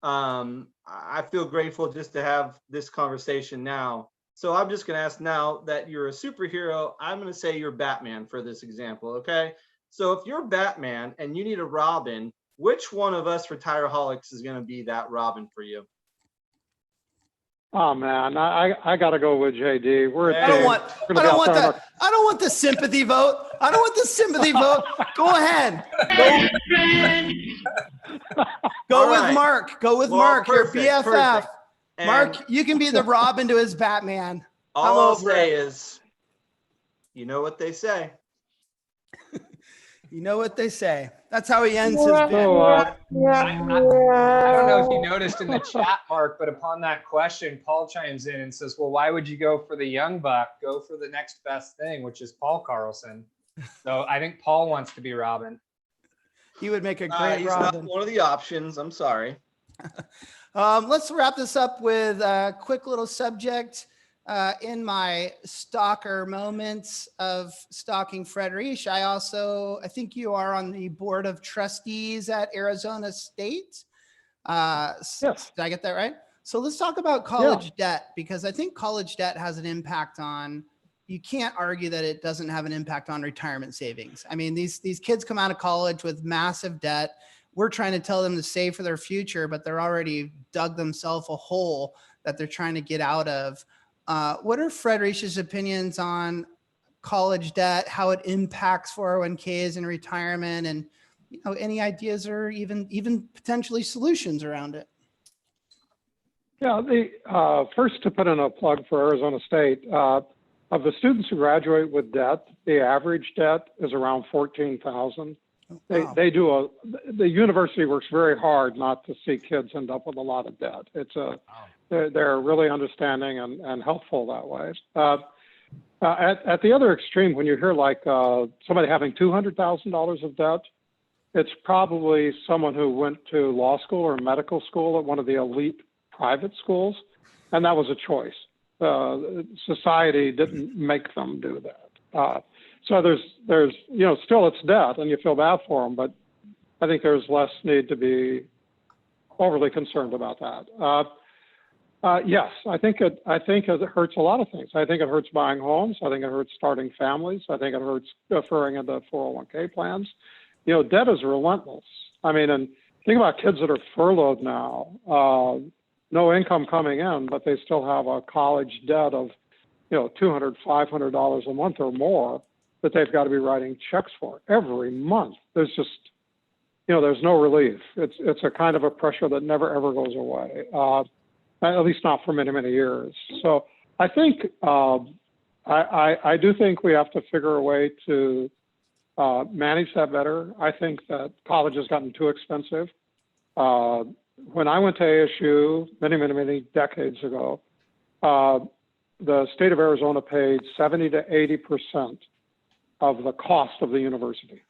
I feel grateful just to have this conversation now. So I'm just going to ask, now that you're a superhero, I'm going to say you're Batman for this example, okay? So if you're Batman and you need a Robin, which one of us Retireholics is going to be that Robin for you? Oh man, I got to go with JD. We're a I don't team. want. We're gonna I don't be want outside the. I don't want the sympathy vote. I don't want the sympathy vote. Go ahead. Go All with right. Mark. Go with Well, Mark. perfect, Your BFF. perfect. And Mark, you can be the Robin to his Batman. all I'll over say it. is, you know what they say. You know what they say. That's how he ends his So, bit. I don't know if you noticed in the chat, Mark, but upon that question, Paul chimes in and says, well, why would you go for the young buck? Go for the next best thing, which is Paul Carlson. So I think Paul wants to be Robin. He would make a great He's Robin. not one of the options. I'm sorry. Let's wrap this up with a quick little subject. In my stalker moments of stalking Fred Reish, I think you are on the board of trustees at Arizona State. Yes. Did I get that right? So let's talk about college debt, because I think college debt has an impact on, you can't argue that it doesn't have an impact on retirement savings. I mean, these kids come out of college with massive debt. We're trying to tell them to save for their future, but they're already dug themselves a hole that they're trying to get out of. What are Fred Reish's opinions on college debt, how it impacts 401ks and retirement, and any ideas or even potentially solutions around it? Yeah, first to put in a plug for Arizona State, of the students who graduate with debt, the average debt is around $14,000. Wow. The university works very hard not to see kids end up with a lot of debt. They're really understanding and helpful that way. At the other extreme, when you hear like somebody having $200,000 of debt, it's probably someone who went to law school or medical school at one of the elite private schools, and that was a choice. Society didn't make them do that. So there's still it's debt, and you feel bad for them, but I think there's less need to be overly concerned about that. Yes, I think it hurts a lot of things. I think it hurts buying homes. I think it hurts starting families. I think it hurts deferring into 401k plans. Debt is relentless. I mean, and think about kids that are furloughed now, no income coming in, but they still have a college debt of, $200, $500 a month or more that they've got to be writing checks for every month. There's just, there's no relief. It's a kind of a pressure that never ever goes away. At least not for many, many years. So I think, I do think we have to figure a way to manage that better. I think that college has gotten too expensive. When I went to ASU many, many, many decades ago, the state of Arizona paid 70 to 80% of the cost of the university,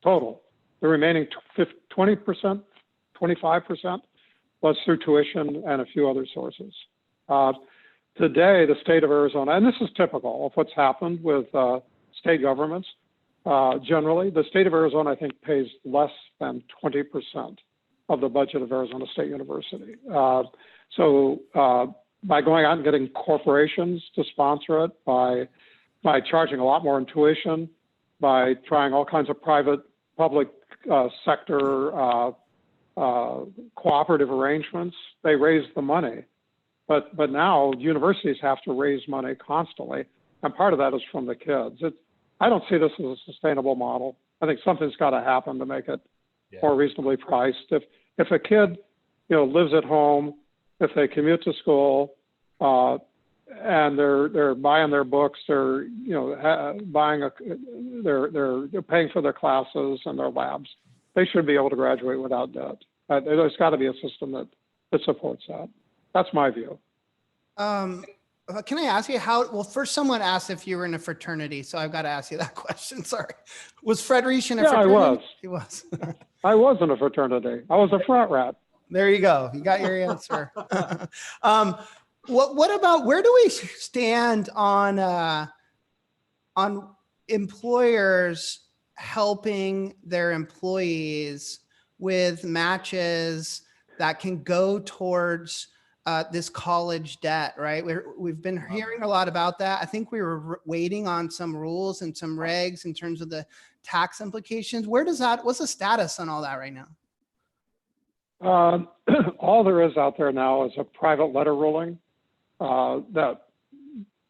total. The remaining 20%, 25%, was through tuition and a few other sources. Today, the state of Arizona, and this is typical of what's happened with state governments, generally, the state of Arizona, I think, pays less than 20% of the budget of Arizona State University. So by going out and getting corporations to sponsor it, by charging a lot more in tuition, by trying all kinds of private, public sector cooperative arrangements, they raise the money. But now universities have to raise money constantly, and part of that is from the kids. I don't see this as a sustainable model. I think something's got to happen to make it more reasonably priced. If a kid, lives at home, if they commute to school, and they're buying their books, they're they're paying for their classes and their labs, they should be able to graduate without debt. There's got to be a system that supports that. That's my view. Can I ask you well, first someone asked if you were in a fraternity, so I've got to ask you that question. Sorry. Was Fred Reish in a fraternity? Yeah, I was. He was. I was in a fraternity. I was a frat rat. There you go. You got your answer. What about, where do we stand on employers helping their employees with matches that can go towards this college debt, right? We've been hearing a lot about that. I think we were waiting on some rules and some regs in terms of the tax implications. What's the status on all that right now? All there is out there now is a private letter ruling that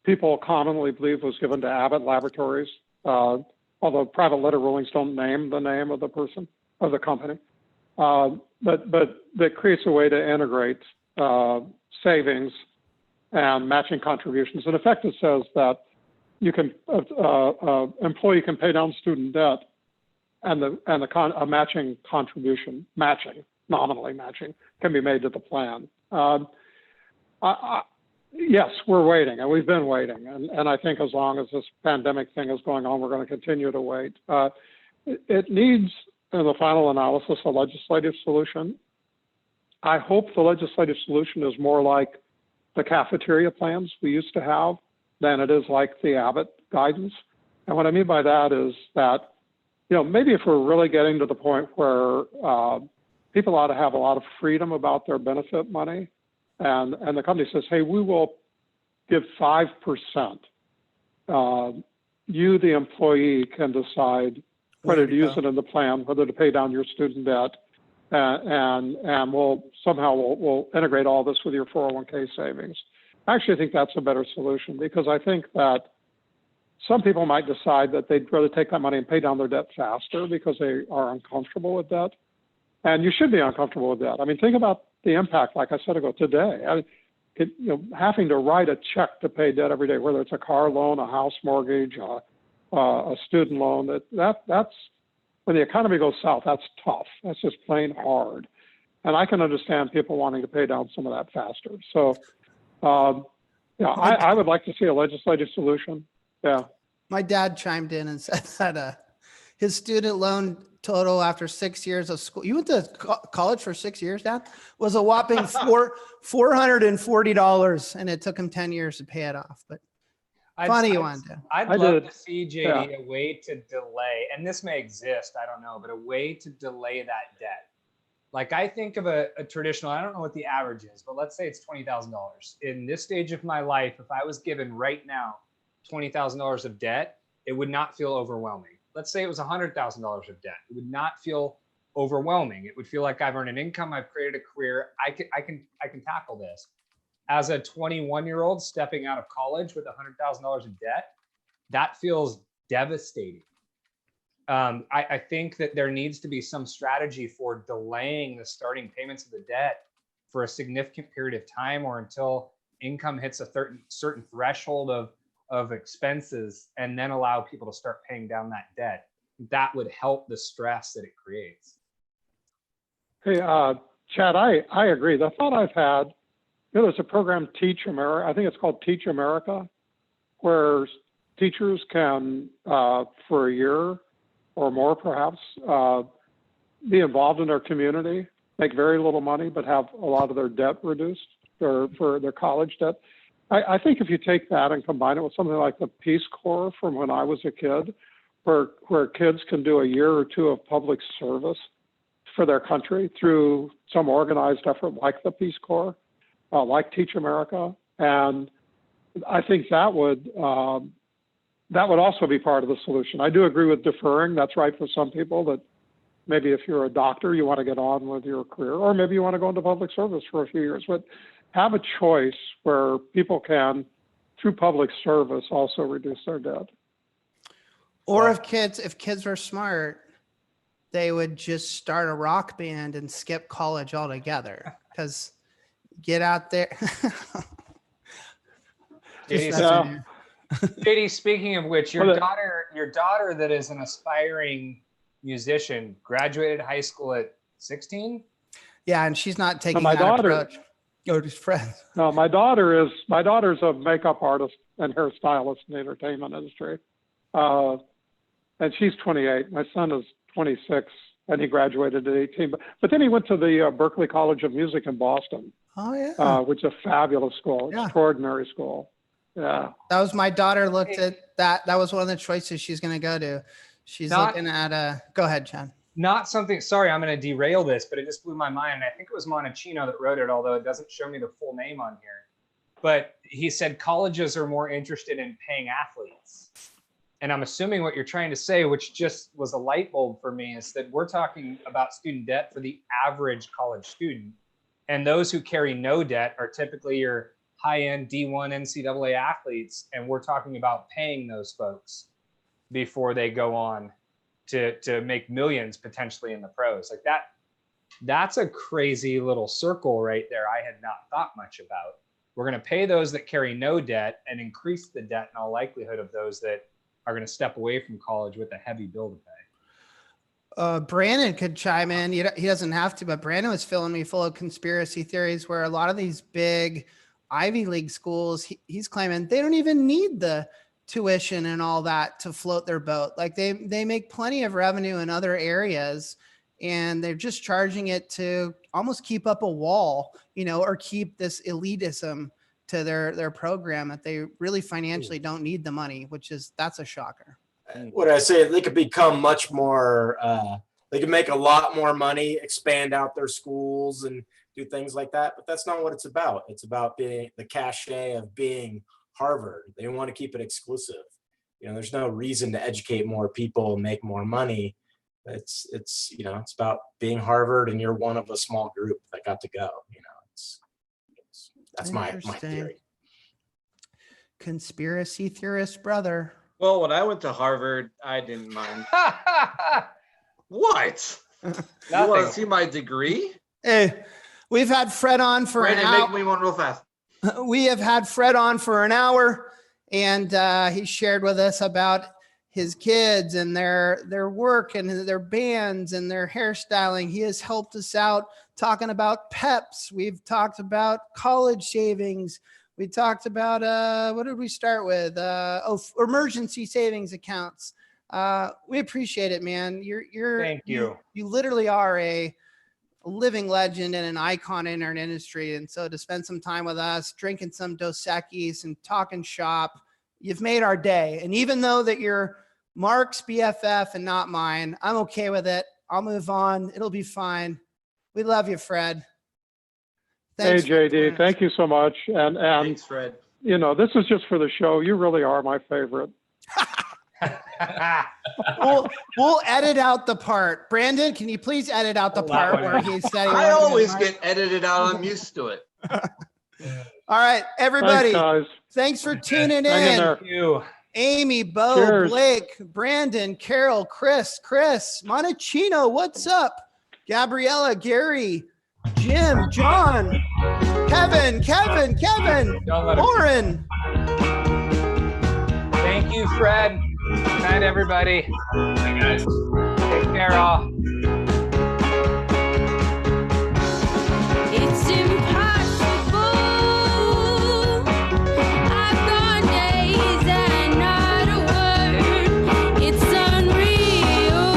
people commonly believe was given to Abbott Laboratories, although private letter rulings don't name the name of the person, of the company. But that creates a way to integrate savings and matching contributions. In effect, it says that you can employee can pay down student debt, and a matching contribution, nominally matching, can be made to the plan. Yes, we're waiting, and we've been waiting, and I think as long as this pandemic thing is going on, we're going to continue to wait. It needs, in the final analysis, a legislative solution. I hope the legislative solution is more like the cafeteria plans we used to have than it is like the Abbott guidance. And what I mean by that is that, maybe if we're really getting to the point where people ought to have a lot of freedom about their benefit money, and the company says, hey, we will give 5%. You, the employee, can decide whether to use it in the plan, whether to pay down your student debt, and we'll integrate all this with your 401k savings. I actually think that's a better solution, because I think that some people might decide that they'd rather take that money and pay down their debt faster because they are uncomfortable with debt. And you should be uncomfortable with that. I mean, think about the impact, like I said ago, today. Having to write a check to pay debt every day, whether it's a car loan, a house mortgage, a student loan, that's when the economy goes south, that's tough. That's just plain hard. And I can understand people wanting to pay down some of that faster. So, I would like to see a legislative solution. Yeah. My dad chimed in and said that his student loan total after 6 years of school, you went to college for 6 years, Dad, was a whopping $440, and it took him 10 years to pay it off. But funny one, Dad. I'd love to see, JD, a way to delay, and this may exist, I don't know, but a way to delay that debt. Like, I think of a traditional, I don't know what the average is, but let's say it's $20,000. In this stage of my life, if I was given right now $20,000 of debt, it would not feel overwhelming. Let's say it was $100,000 of debt. It would not feel overwhelming. It would feel like I've earned an income, I've created a career. I can tackle this. As a 21-year-old stepping out of college with $100,000 of debt, that feels devastating. I think that there needs to be some strategy for delaying the starting payments of the debt for a significant period of time, or until income hits a certain threshold of expenses, and then allow people to start paying down that debt. That would help the stress that it creates. Hey, Chad, I agree. The thought I've had, there's a program, Teach America, I think it's called Teach America, where teachers can, for a year or more perhaps, be involved in their community, make very little money, but have a lot of their debt reduced for their college debt. I think if you take that and combine it with something like the Peace Corps from when I was a kid, where kids can do a year or two of public service for their country through some organized effort like the Peace Corps, like Teach America, and I think that would also be part of the solution. I do agree with deferring. That's right for some people, that maybe if you're a doctor, you want to get on with your career, or maybe you want to go into public service for a few years. But have a choice where people can, through public service, also reduce their debt. Or if kids were smart, they would just start a rock band and skip college altogether. Because get out there. JD, speaking of which, your daughter that is an aspiring musician graduated high school at 16? Yeah, and she's not taking my that daughter, approach. Go to friends. No, my daughter's a makeup artist and hairstylist in the entertainment industry. And she's 28. My son is 26, and he graduated at 18. But then he went to the Berklee College of Music in Boston. Oh, yeah. Which is a fabulous school, extraordinary school. Yeah. That was my daughter looked at that. That was one of the choices she's going to go to. She's looking at go ahead, Chad. Not something, sorry, I'm going to derail this, but it just blew my mind. I think it was Monachino that wrote it, although it doesn't show me the full name on here. But he said colleges are more interested in paying athletes. And I'm assuming what you're trying to say, which just was a light bulb for me, is that we're talking about student debt for the average college student. And those who carry no debt are typically your high-end D1 NCAA athletes, and we're talking about paying those folks before they go on to make millions potentially in the pros. Like that's a crazy little circle right there I had not thought much about. We're going to pay those that carry no debt and increase the debt in all likelihood of those that are going to step away from college with a heavy bill to pay. Brandon could chime in. He doesn't have to, but Brandon was filling me full of conspiracy theories where a lot of these big Ivy League schools, he's claiming they don't even need the tuition and all that to float their boat. Like they make plenty of revenue in other areas, and they're just charging it to almost keep up a wall, or keep this elitism to their program that they really financially don't need the money, that's a shocker. What I say, they could become much more, they could make a lot more money, expand out their schools and do things like that. But that's not what it's about. It's about being the cachet of being Harvard. They want to keep it exclusive. There's no reason to educate more people and make more money. It's about being Harvard, and you're one of a small group that got to go. That's my theory. Conspiracy theorist brother. Well, when I went to Harvard, I didn't mind. What? You want to see my degree? Hey, we've had Fred on for an hour. Make me one real fast. We have had Fred on for an hour, and he shared with us about his kids and their work and their bands and their hairstyling. He has helped us out talking about PEPs. We've talked about college savings. We talked about, what did we start with? Emergency savings accounts. We appreciate it, man. Thank you. You literally are a living legend and an icon in our industry. And so to spend some time with us, drinking some Dos Equis and talking shop, you've made our day. And even though that you're Mark's BFF and not mine, I'm okay with it. I'll move on. It'll be fine. We love you, Fred. Thanks, hey, JD, thank you so much. And Thanks, Fred. This is just for the show. You really are my favorite. We'll edit out the part. Brandon, can you please edit out the part where he said I always get edited out. I'm used to it. All right, everybody. Thanks, guys. Thanks for tuning in. Thank you. Amy, Bo, Cheers. Blake, Brandon, Carol, Chris, Montecino, what's up? Gabriella, Gary, Jim, John, Kevin, Lauren. Thank you, Fred. Good night, everybody. Hi, guys. Take care, all. It's impossible. I've gone days and not a word. It's unreal.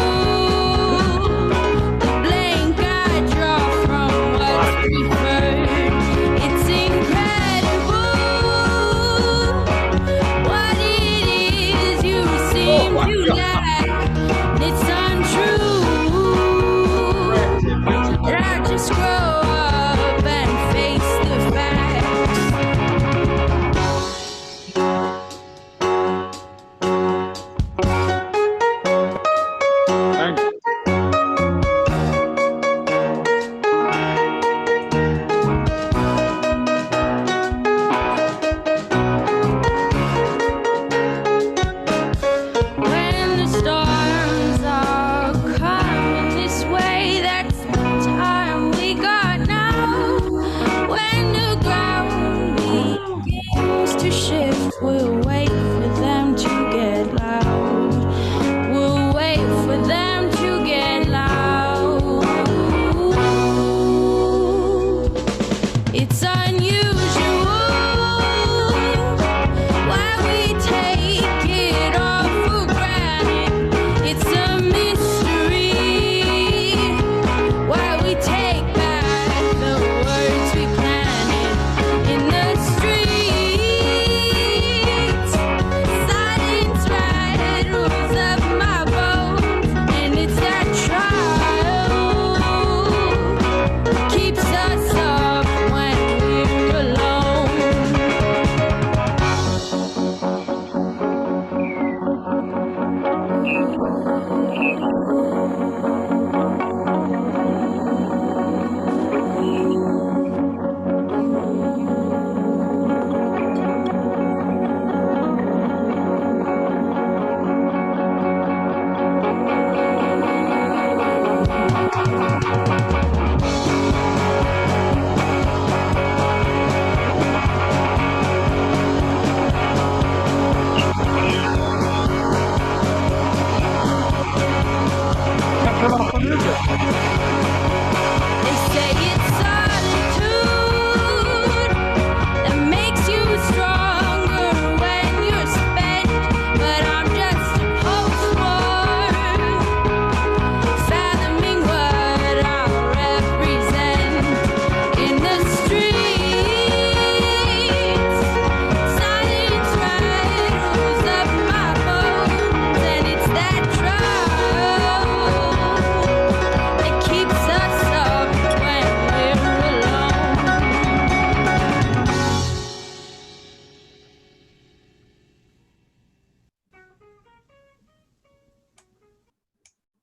The blank I draw from what's preferred. It's incredible what it is you seem to like. It's untrue. I just grow up and face the facts. Thanks. When the storms are coming this way, that's the time we got now. When the ground begins to shift, we'll wait for them to get loud. We'll wait for them to get loud. It's